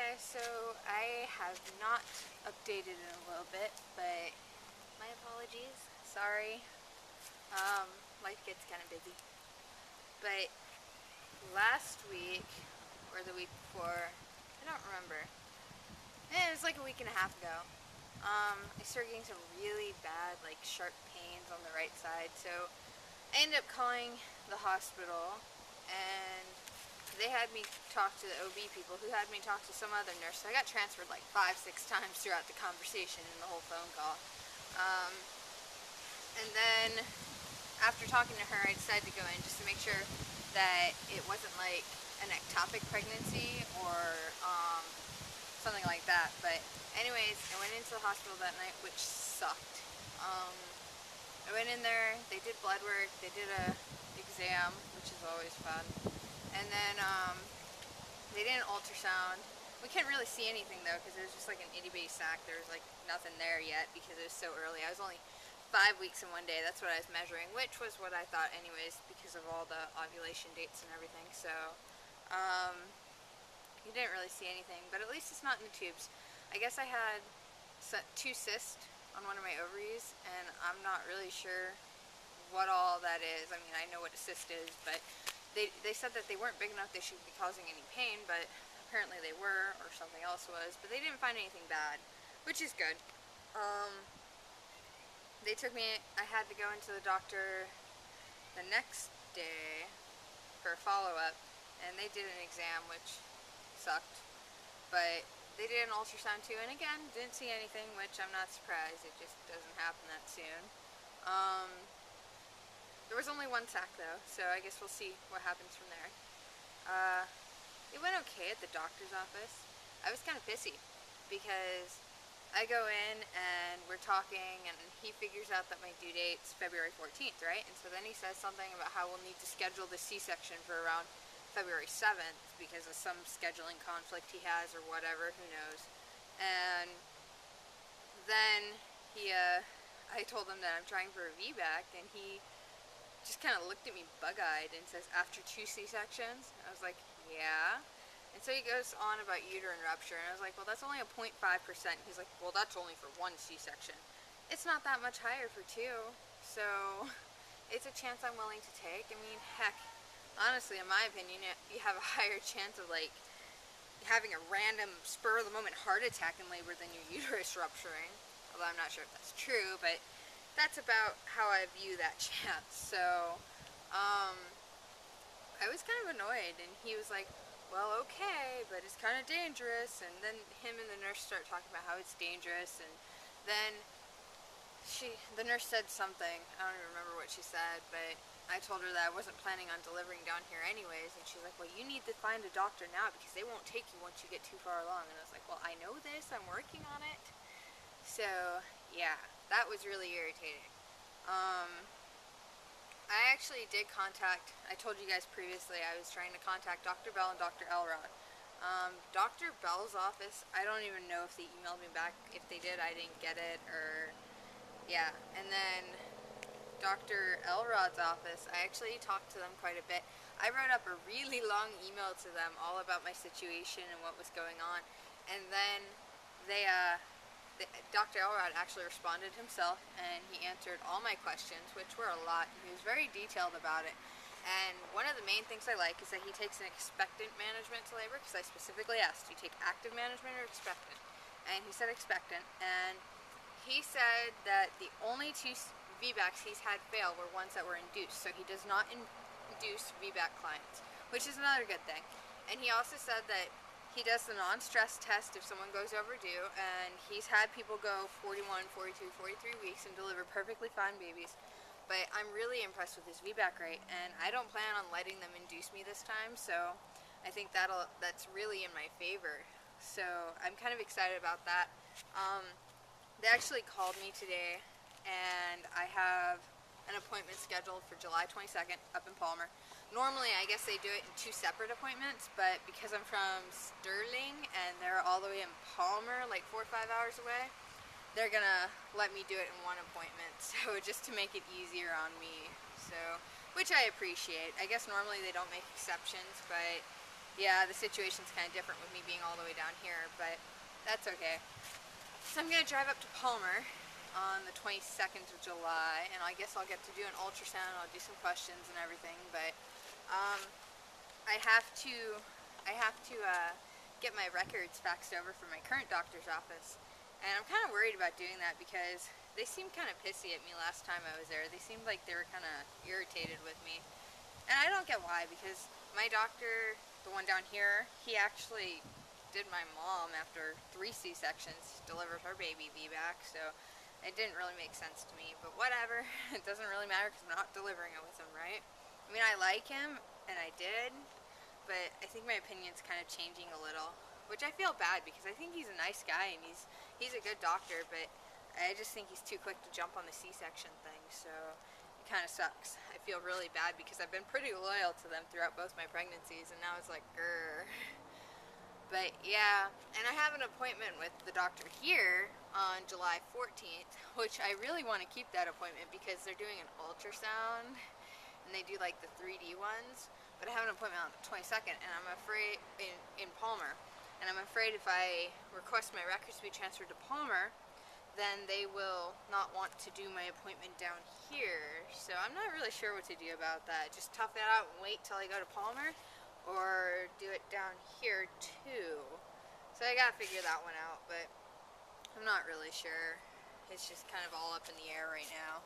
guys, so I have not updated in a little bit, but my apologies. Sorry. Life gets kind of busy. But last week, or the week before, I don't remember. It was like a week and a half ago. I started getting some really bad, like sharp pains on the right side, so I ended up calling the hospital, and they had me talk to the OB people who had me talk to some other nurse. So I got transferred like 5-6 times throughout the conversation and the whole phone call. And then after talking to her, I decided to go in just to make sure that it wasn't like an ectopic pregnancy or something like that. But anyways, I went into the hospital that night, which sucked. I went in there, they did blood work, they did a exam, which is always fun. And then they did an ultrasound. We couldn't really see anything though, because it was just like an itty bitty sac. There was like nothing there yet because it was so early. I was only 5 weeks in one day. That's what I was measuring, which was what I thought anyways because of all the ovulation dates and everything. So you didn't really see anything, but at least it's not in the tubes. I guess I had 2 cysts on one of my ovaries, and I'm not really sure what all that is. I mean, I know what a cyst is, but they said that they weren't big enough they should be causing any pain, but apparently they were, or something else was. But they didn't find anything bad, which is good. They took me, I had to go into the doctor the next day for a follow-up, and they did an exam, which sucked, but they did an ultrasound too, and again, didn't see anything, which I'm not surprised. It just doesn't happen that soon. There was only 1 sac though, so I guess we'll see what happens from there. It went okay at the doctor's office. I was kind of pissy because I go in and we're talking, and he figures out that my due date's February 14th, right? And so then he says something about how we'll need to schedule the C-section for around February 7th because of some scheduling conflict he has or whatever, who knows. And then I told him that I'm trying for a VBAC, and he just kind of looked at me bug-eyed and says, after 2 C-sections? I was like, yeah. And so he goes on about uterine rupture, and I was like, well, that's only a 0.5%. He's like, well, that's only for 1 C-section. It's not that much higher for 2, so it's a chance I'm willing to take. I mean, heck, honestly, in my opinion, you have a higher chance of, like, having a random spur-of-the-moment heart attack in labor than your uterus rupturing. Although I'm not sure if that's true, but that's about how I view that chance. So, I was kind of annoyed, and he was like, well, okay, but it's kind of dangerous. And then him and the nurse start talking about how it's dangerous, and then the nurse said something, I don't even remember what she said, but I told her that I wasn't planning on delivering down here anyways, and she's like, well, you need to find a doctor now because they won't take you once you get too far along. And I was like, well, I know this, I'm working on it. So, yeah, that was really irritating. I actually did contact, I told you guys previously, I was trying to contact Dr. Bell and Dr. Elrod. Dr. Bell's office, I don't even know if they emailed me back. If they did, I didn't get it, or, yeah. And then Dr. Elrod's office, I actually talked to them quite a bit. I wrote up a really long email to them all about my situation and what was going on. And then Dr. Elrod actually responded himself, and he answered all my questions, which were a lot. He was very detailed about it. And one of the main things I like is that he takes an expectant management to labor, because I specifically asked, do you take active management or expectant? And he said expectant, and he said that the only 2 VBACs he's had fail were ones that were induced, so he does not induce VBAC clients, which is another good thing. And he also said that he does the non-stress test if someone goes overdue, and he's had people go 41, 42, 43 weeks and deliver perfectly fine babies. But I'm really impressed with his VBAC rate, and I don't plan on letting them induce me this time, so I think that's really in my favor. So I'm kind of excited about that. They actually called me today, and I have an appointment scheduled for July 22nd up in Palmer. Normally, I guess they do it in 2 separate appointments, but because I'm from Sterling and they're all the way in Palmer, like 4 or 5 hours away, they're gonna let me do it in 1 appointment, so just to make it easier on me, so, which I appreciate. I guess normally they don't make exceptions, but yeah, the situation's kind of different with me being all the way down here, but that's okay. So I'm going to drive up to Palmer on the 22nd of July, and I guess I'll get to do an ultrasound. I'll do some questions and everything, but I have to get my records faxed over from my current doctor's office, and I'm kind of worried about doing that because they seemed kind of pissy at me last time I was there. They seemed like they were kind of irritated with me, and I don't get why, because my doctor, the one down here, he actually did my mom after 3 C-sections, delivered her baby VBAC, so it didn't really make sense to me, but whatever. It doesn't really matter because I'm not delivering it with him, right? I mean, I like him, and I did, but I think my opinion's kind of changing a little, which I feel bad because I think he's a nice guy and he's a good doctor, but I just think he's too quick to jump on the C-section thing, so it kind of sucks. I feel really bad because I've been pretty loyal to them throughout both my pregnancies, and now it's like, grr. But yeah, and I have an appointment with the doctor here on July 14th, which I really want to keep that appointment because they're doing an ultrasound, and they do like the 3D ones. But I have an appointment on the 22nd, and I'm afraid, in Palmer, and I'm afraid if I request my records to be transferred to Palmer, then they will not want to do my appointment down here. So I'm not really sure what to do about that. Just tough it out and wait till I go to Palmer, or do it down here too. So I gotta figure that one out, but I'm not really sure. It's just kind of all up in the air right now.